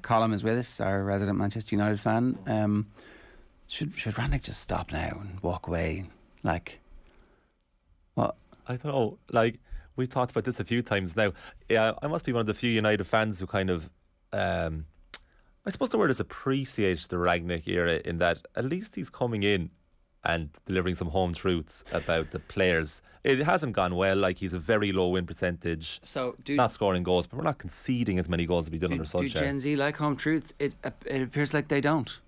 Colin is with us, our resident Manchester United fan. Should Rangnick just stop now and walk away? Like, what? I don't know. Like, we've talked about this a few times now. Yeah, I must be one of the few United fans who kind of, I suppose the word is appreciate the Rangnick era, in that at least he's coming in and delivering some home truths about the players. It hasn't gone well. Like, he's a very low win percentage. So, not scoring goals, but we're not conceding as many goals as we've done under Solskjaer. Do Gen Z like home truths? It appears like they don't.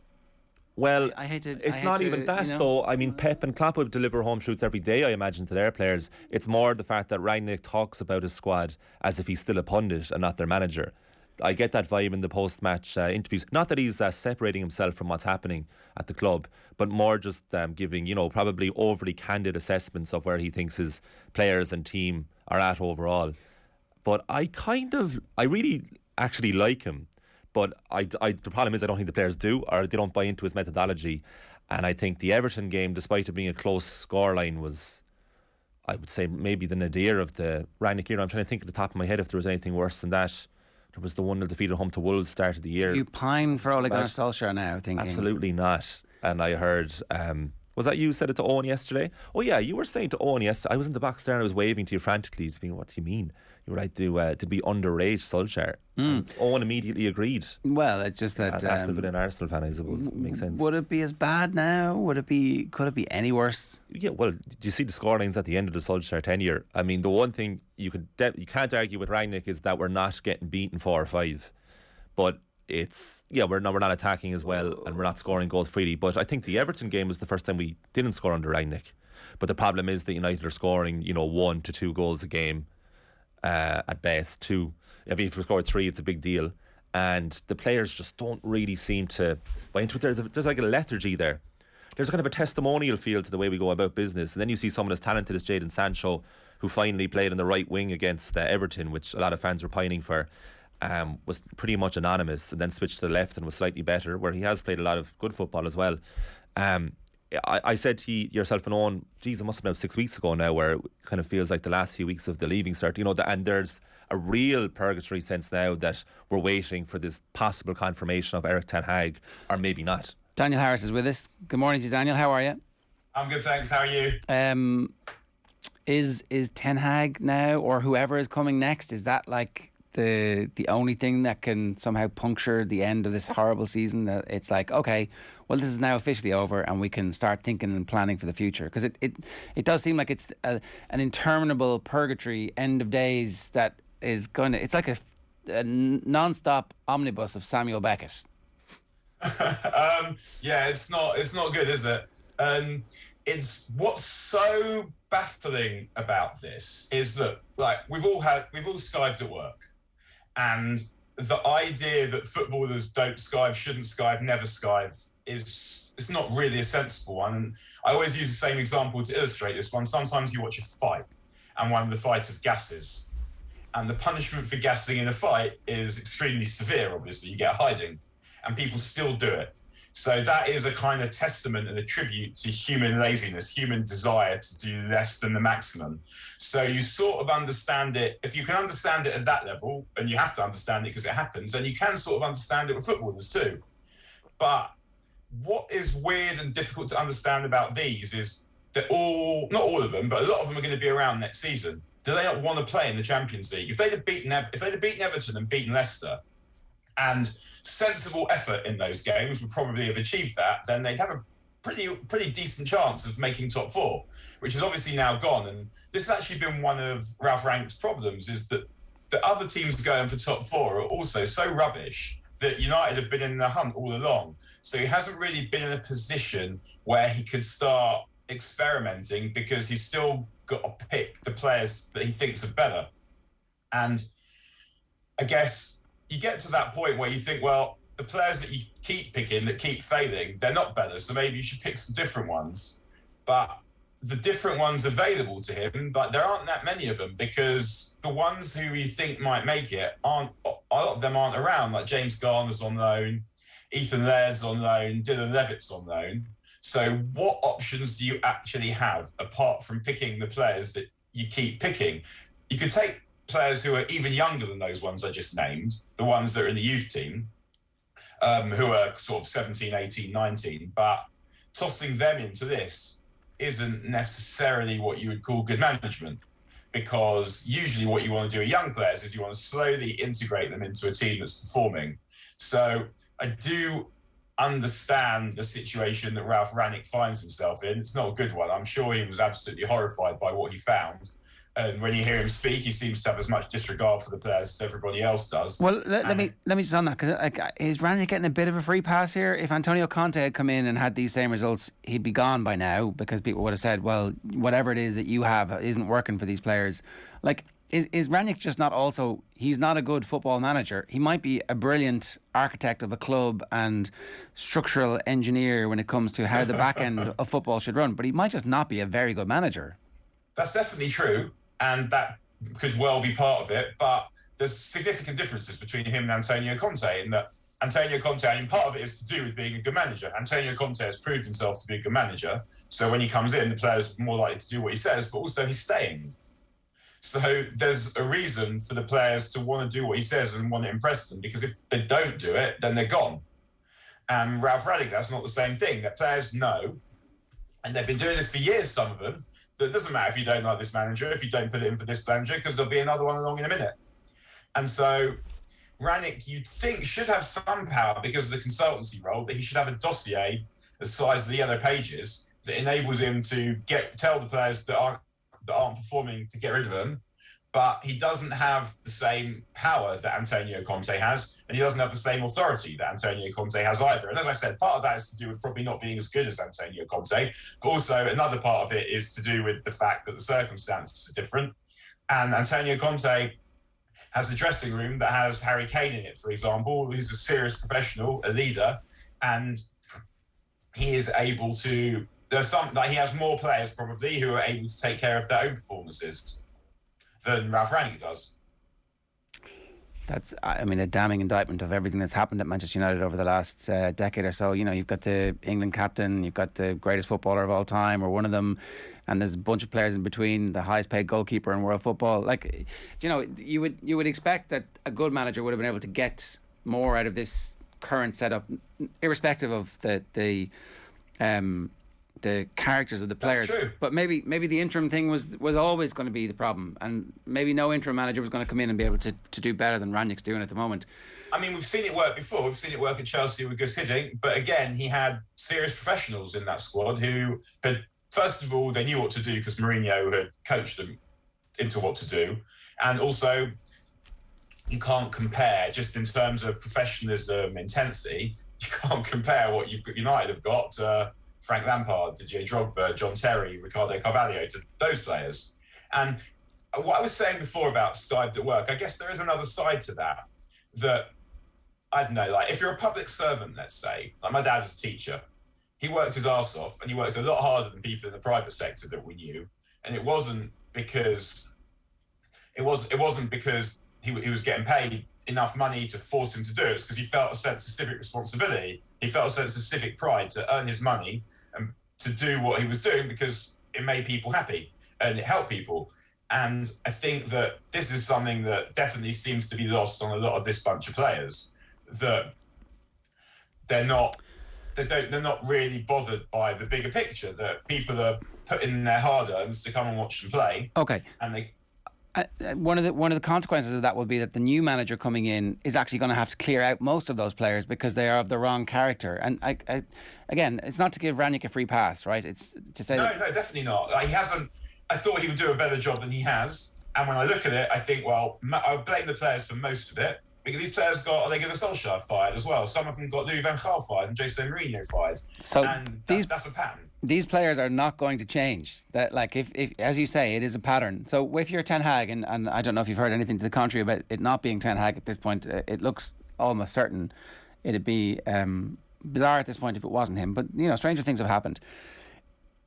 Well, I hate to. It's not even that, though. I mean, Pep and Klopp would deliver home truths every day, I imagine, to their players. It's more the fact that Rangnick talks about his squad as if he's still a pundit and not their manager. I get that vibe in the post-match interviews. Not that he's separating himself from what's happening at the club, but more just giving, probably overly candid assessments of where he thinks his players and team are at overall. But I really actually like him. But the problem is I don't think the players do, or they don't buy into his methodology. And I think the Everton game, despite it being a close scoreline, was, I would say, maybe the nadir of the Rangnick era. I'm trying to think at the top of my head if there was anything worse than that. There was the 1-0 defeat at home to Wolves start of the year. Do you pine for Ole Gunnar Solskjaer now, thinking? Absolutely not. And I heard, was that you said it to Owen yesterday? Oh yeah, you were saying to Owen yesterday, I was in the box there and I was waving to you frantically, thinking, what do you mean? You were like, did we underrate Solskjaer? Owen immediately agreed. Well, it's just that Aston Villa and Arsenal fan, I suppose. Makes sense. Would it be as bad now? Could it be any worse? Yeah, well, do you see the scorelines at the end of the Solskjaer tenure? I mean, the one thing you can't argue with Rangnick is that we're not getting beaten 4 or 5. But we're not attacking as well, and we're not scoring goals freely. But I think the Everton game was the first time we didn't score under Rangnick. But the problem is that United are scoring 1 to 2 goals a game at best. 2. If we scored 3, it's a big deal. And the players just don't really seem to buy into it. There's like a lethargy there. There's kind of a testimonial feel to the way we go about business. And then you see someone as talented as Jadon Sancho, who finally played on the right wing against Everton, which a lot of fans were pining for. Was pretty much anonymous, and then switched to the left and was slightly better, where he has played a lot of good football as well. I said to yourself and Owen, geez, it must have been 6 weeks ago now, where it kind of feels like the last few weeks of the leaving cert, and there's a real purgatory sense now that we're waiting for this possible confirmation of Erik Ten Hag, or maybe not. Daniel Harris is with us. Good morning to you, Daniel. How are you? I'm good, thanks. How are you? Is Ten Hag now, or whoever is coming next, is that like the only thing that can somehow puncture the end of this horrible season? That it's like, okay, well, this is now officially over and we can start thinking and planning for the future? Because it does seem like it's an interminable purgatory, end of days, that is going to, it's like a non-stop omnibus of Samuel Beckett. Yeah, it's not good, is it? It's what's so baffling about this is that, like, we've all skived at work, and the idea that footballers don't skive, shouldn't skive, never skive it's not really a sensible one. And I always use the same example to illustrate this one. Sometimes you watch a fight and one of the fighters gasses, and the punishment for gassing in a fight is extremely severe. Obviously, you get hiding, and people still do it. So that is a kind of testament and a tribute to human laziness, human desire to do less than the maximum. So you sort of understand it. If you can understand it at that level, and you have to understand it because it happens, then you can sort of understand it with footballers too. But what is weird and difficult to understand about these is that not all of them, but a lot of them are going to be around next season. Do they not want to play in the Champions League? If they'd have beaten Everton and beaten Leicester, and sensible effort in those games would probably have achieved that, then they'd have a pretty decent chance of making top 4, which is obviously now gone. And this has actually been one of Ralph Rangnick's problems, is that the other teams going for top 4 are also so rubbish that United have been in the hunt all along. So he hasn't really been in a position where he could start experimenting, because he's still got to pick the players that he thinks are better. And I guess you get to that point where you think, well, the players that you keep picking, that keep failing, they're not better, so maybe you should pick some different ones. But the different ones available to him, but there aren't that many of them, because the ones who you think might make it a lot of them aren't around. Like James Garner's on loan, Ethan Laird's on loan, Dylan Levitt's on loan. So what options do you actually have apart from picking the players that you keep picking? You could take players who are even younger than those ones I just named, the ones that are in the youth team, who are sort of 17, 18, 19, but tossing them into this isn't necessarily what you would call good management, because usually what you want to do with young players is you want to slowly integrate them into a team that's performing. So I do understand the situation that Ralph Rangnick finds himself in. It's not a good one. I'm sure he was absolutely horrified by what he found. And when you hear him speak, he seems to have as much disregard for the players as everybody else does. Well, let me just on that, because is Rangnick getting a bit of a free pass here? If Antonio Conte had come in and had these same results, he'd be gone by now, because people would have said, well, whatever it is that you have isn't working for these players. Like, is Rangnick just not also, he's not a good football manager. He might be a brilliant architect of a club and structural engineer when it comes to how the back end of football should run, but he might just not be a very good manager. That's definitely true, and that could well be part of it, but there's significant differences between him and Antonio Conte, in that Antonio Conte, I mean, part of it is to do with being a good manager. Antonio Conte has proved himself to be a good manager, so when he comes in, the players are more likely to do what he says, but also he's staying. So there's a reason for the players to want to do what he says and want to impress them, because if they don't do it, then they're gone. And Ralph Rangnick, that's not the same thing. That players know, and they've been doing this for years, some of them, that it doesn't matter if you don't like this manager, if you don't put it in for this manager, because there'll be another one along in a minute. And so Rangnick, you'd think, should have some power because of the consultancy role, that he should have a dossier the size of the yellow pages that enables him to tell the players that aren't performing to get rid of them. But he doesn't have the same power that Antonio Conte has, and he doesn't have the same authority that Antonio Conte has either. And as I said, part of that is to do with probably not being as good as Antonio Conte, but also another part of it is to do with the fact that the circumstances are different. And Antonio Conte has a dressing room that has Harry Kane in it, for example, who's a serious professional, a leader, and he is able to, he has more players probably who are able to take care of their own performances than Ralph Rangnick does. That's, I mean, a damning indictment of everything that's happened at Manchester United over the last decade or so. You know, you've got the England captain, you've got the greatest footballer of all time, or one of them, and there's a bunch of players in between, the highest paid goalkeeper in world football. Like, you know, you would expect that a good manager would have been able to get more out of this current setup, irrespective of the characters of the players. That's true. But maybe the interim thing was always going to be the problem, and maybe no interim manager was going to come in and be able to do better than Rangnick's doing at the moment. I mean, we've seen it work before. We've seen it work at Chelsea with Gus Hiddink, but again, he had serious professionals in that squad who had, first of all, they knew what to do because Mourinho had coached them into what to do, and also you can't compare, just in terms of professionalism, intensity, you can't compare what United have got to Frank Lampard, Didier Drogba, John Terry, Ricardo Carvalho, to those players. And what I was saying before about skived at work, I guess there is another side to that, I don't know, like if you're a public servant, let's say, like my dad was a teacher, he worked his arse off and he worked a lot harder than people in the private sector that we knew. And it wasn't because he was getting paid enough money to force him to do it. It's because he felt a sense of civic responsibility. He felt a sense of civic pride to earn his money and to do what he was doing because it made people happy and it helped people. And I think that this is something that definitely seems to be lost on a lot of this bunch of players, that they're not really bothered by the bigger picture, that people are putting their hard-earns to come and watch them play. Okay. And they... One of the consequences of that will be that the new manager coming in is actually going to have to clear out most of those players because they are of the wrong character. And again, it's not to give Rangnick a free pass, right? It's to say no, definitely not. He hasn't. I thought he would do a better job than he has. And when I look at it, I think, well, I blame the players for most of it, because these players got Ole Gunnar Solskjaer fired as well. Some of them got Louis van Gaal fired and Jose Mourinho fired. So and that's a pattern. These players are not going to change. That, like, if as you say, it is a pattern. So if you're Ten Hag, and I don't know if you've heard anything to the contrary about it not being Ten Hag at this point, it looks almost certain it'd be bizarre at this point if it wasn't him. But, you know, stranger things have happened.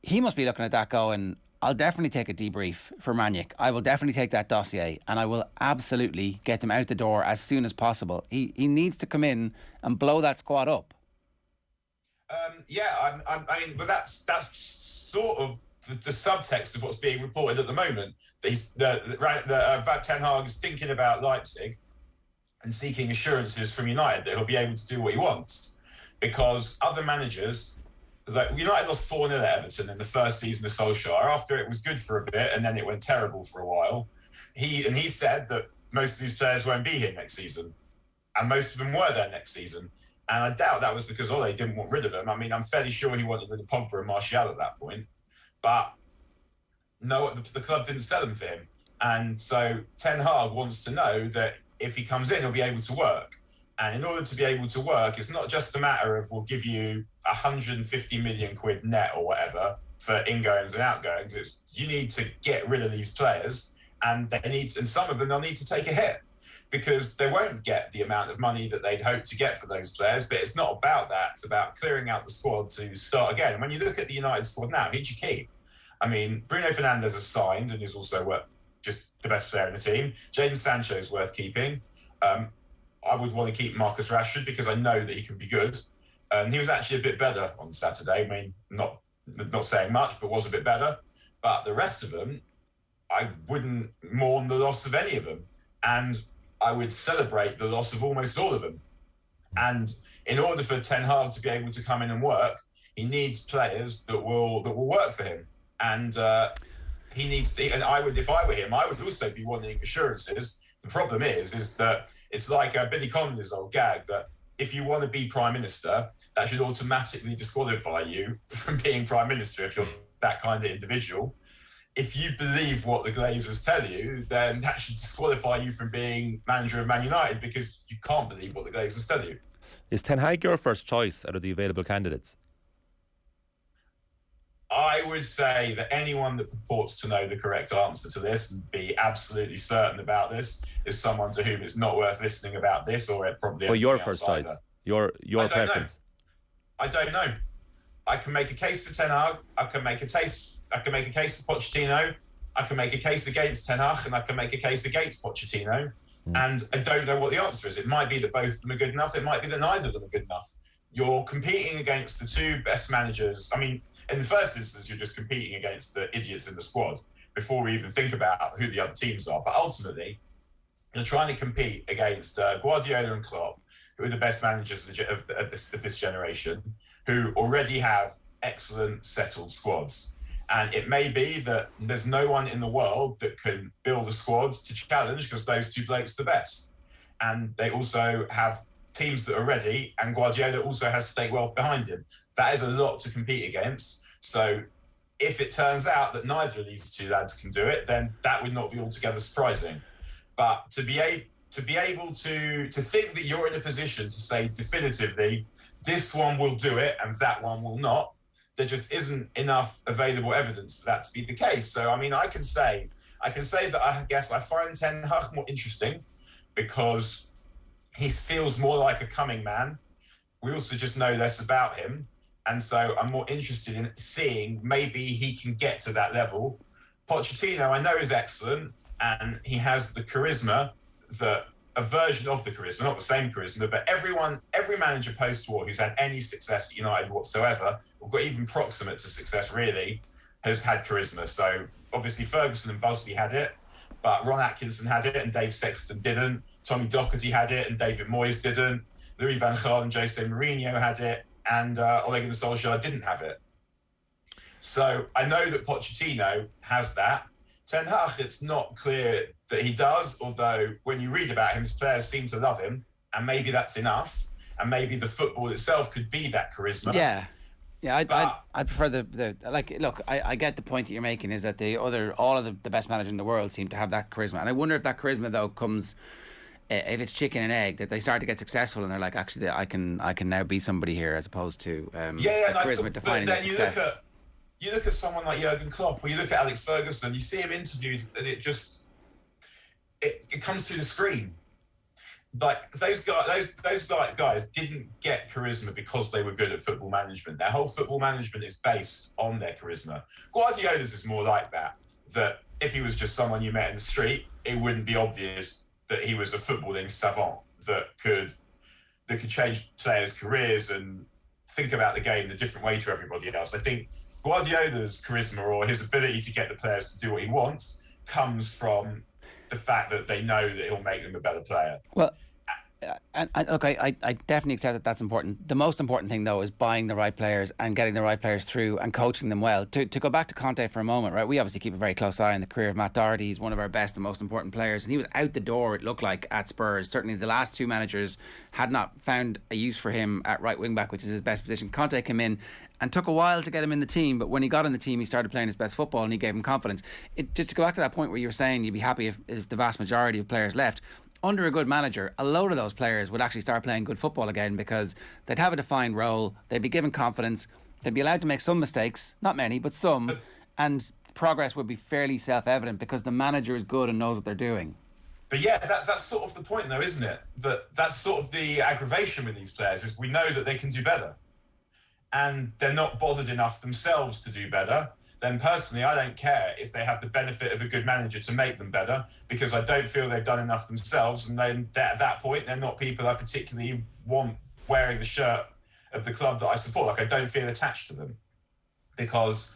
He must be looking at that going, I'll definitely take a debrief for Rangnick. I will definitely take that dossier and I will absolutely get them out the door as soon as possible. He needs to come in and blow that squad up. I mean, but that's sort of the subtext of what's being reported at the moment. Ten Hag is thinking about Leipzig and seeking assurances from United that he'll be able to do what he wants, because other managers, like United lost 4-0 at Everton in the first season of Solskjaer. After it was good for a bit and then it went terrible for a while. He said that most of these players won't be here next season, and most of them were there next season. And I doubt that was because Ole didn't want rid of them. I mean, I'm fairly sure he wanted rid of Pogba and Martial at that point, but no, the club didn't sell them for him. And so Ten Hag wants to know that if he comes in, he'll be able to work. And in order to be able to work, it's not just a matter of we'll give you 150 million quid net or whatever for ingoings and outgoings. It's you need to get rid of these players, and some of them they'll need to take a hit, because they won't get the amount of money that they'd hoped to get for those players. But it's not about that. It's about clearing out the squad to start again. And when you look at the United squad now, who'd you keep? I mean, Bruno Fernandes is signed and is also just the best player in the team. Jadon Sancho is worth keeping. I would want to keep Marcus Rashford because I know that he can be good. He was actually a bit better on Saturday. I mean, not saying much, but was a bit better. But the rest of them, I wouldn't mourn the loss of any of them. And I would celebrate the loss of almost all of them. And in order for Ten Hag to be able to come in and work, he needs players that will work for him. And he needs to. And I would, if I were him, I would also be wanting assurances. The problem is that it's like Billy Connolly's old gag that if you want to be prime minister, that should automatically disqualify you from being prime minister if you're that kind of individual. If you believe what the Glazers tell you, then that should disqualify you from being manager of Man United, because you can't believe what the Glazers tell you. Is Ten Hag your first choice out of the available candidates? I would say that anyone that purports to know the correct answer to this and be absolutely certain about this is someone to whom it's not worth listening about this, or it probably. Well, your first choice, your preference. I don't know. I can make a case for Ten Hag. I can make a case for Pochettino. I can make a case against Ten Hag, and I can make a case against Pochettino. And I don't know what the answer is. It might be that both of them are good enough. It might be that neither of them are good enough. You're competing against the two best managers. I mean, in the first instance, you're just competing against the idiots in the squad before we even think about who the other teams are. But ultimately, you're trying to compete against Guardiola and Klopp, who are the best managers of this generation, who already have excellent settled squads. And it may be that there's no one in the world that can build a squad to challenge, because those two blokes are the best. And they also have teams that are ready, and Guardiola also has state wealth behind him. That is a lot to compete against. So if it turns out that neither of these two lads can do it, then that would not be altogether surprising. But to be able to think that you're in a position to say definitively, this one will do it and that one will not, there just isn't enough available evidence for that to be the case. So, I mean, I can say that I guess I find Ten Hag more interesting because he feels more like a coming man. We also just know less about him. And so I'm more interested in seeing maybe he can get to that level. Pochettino, I know, is excellent, and he has the charisma, a version of the charisma, not the same charisma, but every manager post-war who's had any success at United whatsoever, or got even proximate to success really, has had charisma. So obviously Ferguson and Busby had it, but Ron Atkinson had it and Dave Sexton didn't. Tommy Docherty had it and David Moyes didn't. Louis van Gaal and Jose Mourinho had it, and Ole Gunnar Solskjaer didn't have it. So I know that Pochettino has that. Ten Hag, it's not clear that he does, although when you read about him, his players seem to love him, and maybe that's enough, and maybe the football itself could be that charisma. Yeah, I prefer the like. Look, I get the point that you're making, is that all of the best managers in the world seem to have that charisma, and I wonder if that charisma though comes, if it's chicken and egg, that they start to get successful and they're like, actually, I can now be somebody here, as opposed to charisma defining their success. You look at someone like Jurgen Klopp, or you look at Alex Ferguson, you see him interviewed, and it comes through the screen. Like those guys didn't get charisma because they were good at football management. Their whole football management is based on their charisma. Guardiola's is more like that. That if he was just someone you met in the street, it wouldn't be obvious that he was a footballing savant that could change players' careers and think about the game in a different way to everybody else. I think Guardiola's charisma or his ability to get the players to do what he wants comes from the fact that they know that he'll make them a better player. Well, and look, I definitely accept that that's important. The most important thing, though, is buying the right players and getting the right players through and coaching them well. To go back to Conte for a moment, right? We obviously keep a very close eye on the career of Matt Doherty. He's one of our best and most important players, and he was out the door, it looked like, at Spurs. Certainly the last two managers had not found a use for him at right wing back, which is his best position. Conte came in and took a while to get him in the team, but when he got in the team, he started playing his best football and he gave him confidence. Just to go back to that point where you were saying you'd be happy if the vast majority of players left, under a good manager, a load of those players would actually start playing good football again because they'd have a defined role, they'd be given confidence, they'd be allowed to make some mistakes, not many, but some, and progress would be fairly self-evident because the manager is good and knows what they're doing. But yeah, that's sort of the point though, isn't it? That's sort of the aggravation with these players, is we know that they can do better. And they're not bothered enough themselves to do better. Then personally, I don't care if they have the benefit of a good manager to make them better, because I don't feel they've done enough themselves. And then at that point, they're not people I particularly want wearing the shirt of the club that I support. Like, I don't feel attached to them, because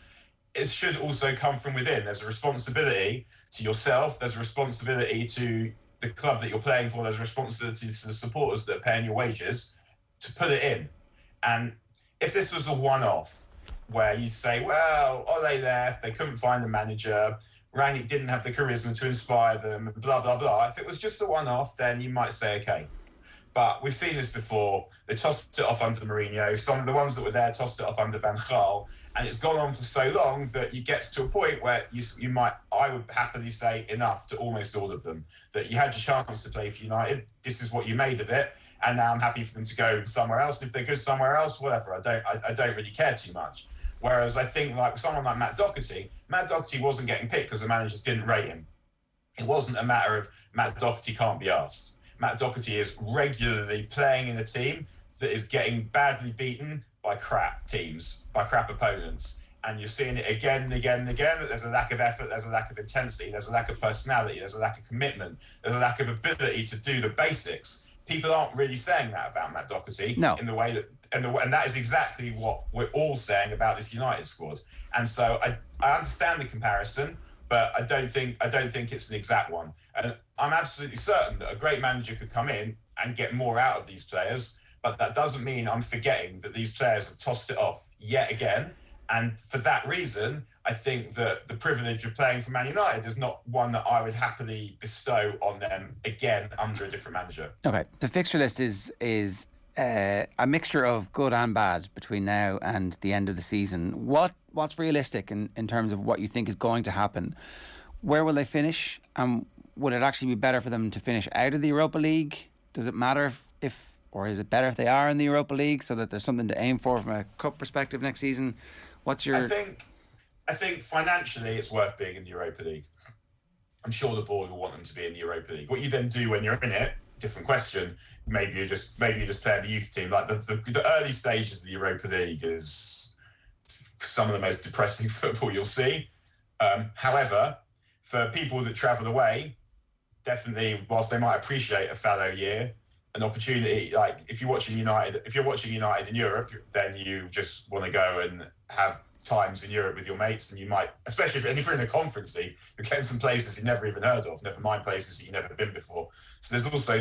it should also come from within. There's a responsibility to yourself. There's a responsibility to the club that you're playing for. There's a responsibility to the supporters that are paying your wages to put it in. And if this was a one-off, where you say, well, Ole left, they couldn't find the manager, Rangnick didn't have the charisma to inspire them, blah, blah, blah. If it was just a one-off, then you might say, okay. But we've seen this before. They tossed it off under Mourinho. Some of the ones that were there tossed it off under Van Gaal. And it's gone on for so long that you get to a point where I would happily say enough to almost all of them. That you had your chance to play for United. This is what you made of it. And now I'm happy for them to go somewhere else. If they're good somewhere else, whatever. I don't really care too much. Whereas I think like someone like Matt Doherty wasn't getting picked because the managers didn't rate him. It wasn't a matter of Matt Doherty can't be asked. Matt Doherty is regularly playing in a team that is getting badly beaten by crap teams, by crap opponents. And you're seeing it again and again and again, that there's a lack of effort, there's a lack of intensity, there's a lack of personality, there's a lack of commitment, there's a lack of ability to do the basics. People aren't really saying that about Matt Doherty. No. In the way that, and that is exactly what we're all saying about this United squad. And so I understand the comparison, but I don't think it's an exact one. And I'm absolutely certain that a great manager could come in and get more out of these players, but that doesn't mean I'm forgetting that these players have tossed it off yet again. And for that reason, I think that the privilege of playing for Man United is not one that I would happily bestow on them again under a different manager. Okay, the fixture list is a mixture of good and bad between now and the end of the season. What's realistic in terms of what you think is going to happen? Where will they finish? Would it actually be better for them to finish out of the Europa League? Does it matter if or is it better if they are in the Europa League so that there's something to aim for from a cup perspective next season? What's your... I think financially it's worth being in the Europa League. I'm sure the board will want them to be in the Europa League. What you then do when you're in it, different question. Maybe you just play the youth team. Like the early stages of the Europa League is some of the most depressing football you'll see. However, for people that travel away, definitely, whilst they might appreciate a fallow year, an opportunity, like if you're watching United in Europe, then you just want to go and have times in Europe with your mates, and you might, especially if you're in a conference league, you're getting some places you've never even heard of, never mind places that you've never been before. So there's also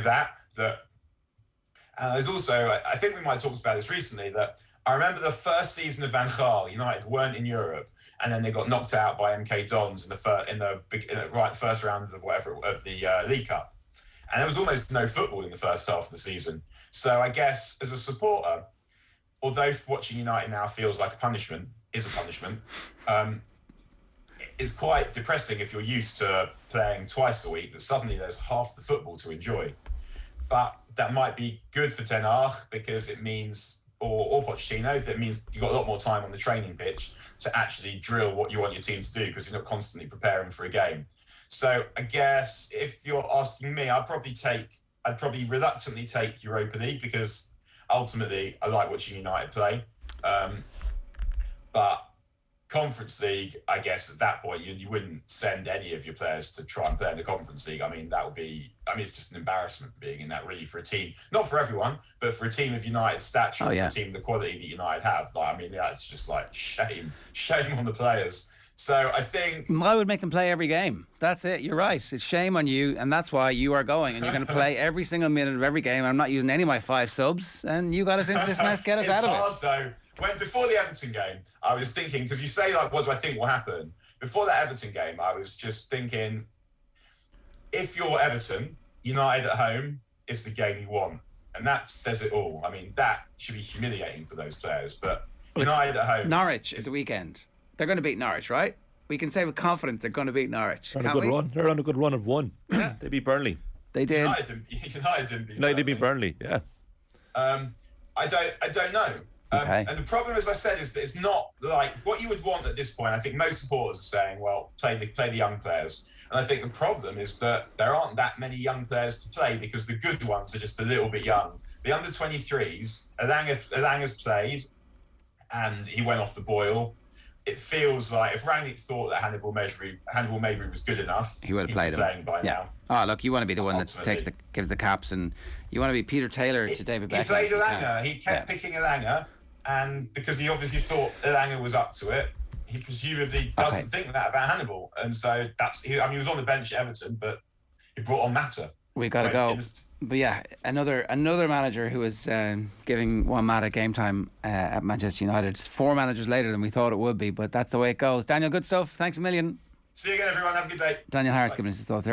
there's also, I think we might have talked about this recently, that I remember the first season of Van Gaal, United weren't in Europe, and then they got knocked out by MK Dons in the first round of the League Cup. And there was almost no football in the first half of the season. So I guess as a supporter, although watching United now feels like a punishment, it's quite depressing if you're used to playing twice a week, that suddenly there's half the football to enjoy. But that might be good for Ten Hag because it means, or Pochettino, that means you've got a lot more time on the training pitch to actually drill what you want your team to do because you're not constantly preparing for a game. So I guess if you're asking me, I'd probably reluctantly take Europa League because ultimately I like watching United play. But Conference League, I guess at that point you wouldn't send any of your players to try and play in the Conference League. I mean, that would be, it's just an embarrassment being in that, really, for a team, not for everyone, but for a team of United's stature, for a team of the quality that United have. It's just like shame on the players. So I think I would make them play every game. That's it. You're right. It's shame on you, and that's why you are going, and you're going to play every single minute of every game. I'm not using any of my 5 subs, and you got us into this mess. Get us out of it. It's hard, though. Before the Everton game, I was thinking, because you say, like, what do I think will happen? Before that Everton game, I was just thinking, if you're Everton, United at home is the game you want, and that says it all. I mean, that should be humiliating for those players, but United at home. Norwich is the weekend. They're going to beat Norwich, right? We can say with confidence they're going to beat Norwich. They're on a good run. They're on a good run of one. Yeah. They beat Burnley. They did. United beat Burnley. Yeah. I don't know. Okay. And the problem, as I said, is that it's not like what you would want at this point. I think most supporters are saying, well, play the young players. And I think the problem is that there aren't that many young players to play because the good ones are just a little bit young. The under-23s, Elanga's played and he went off the boil. It feels like if Rangnick thought that Hannibal Mabry was good enough, he would have played him. Playing by now. Oh, look, you want to be the one that gives the caps, and you want to be Peter Taylor to David Beckham. He played Elanga. He kept picking Elanga, and because he obviously thought Elanga was up to it, he presumably doesn't think that about Hannibal, and so he was on the bench at Everton, but he brought on Mata. We got to go. But yeah, another manager who is giving Juan Mata game time at Manchester United. 4 managers later than we thought it would be, but that's the way it goes. Daniel, good stuff. Thanks a million. See you again, everyone. Have a good day. Daniel Harris giving us his thoughts there.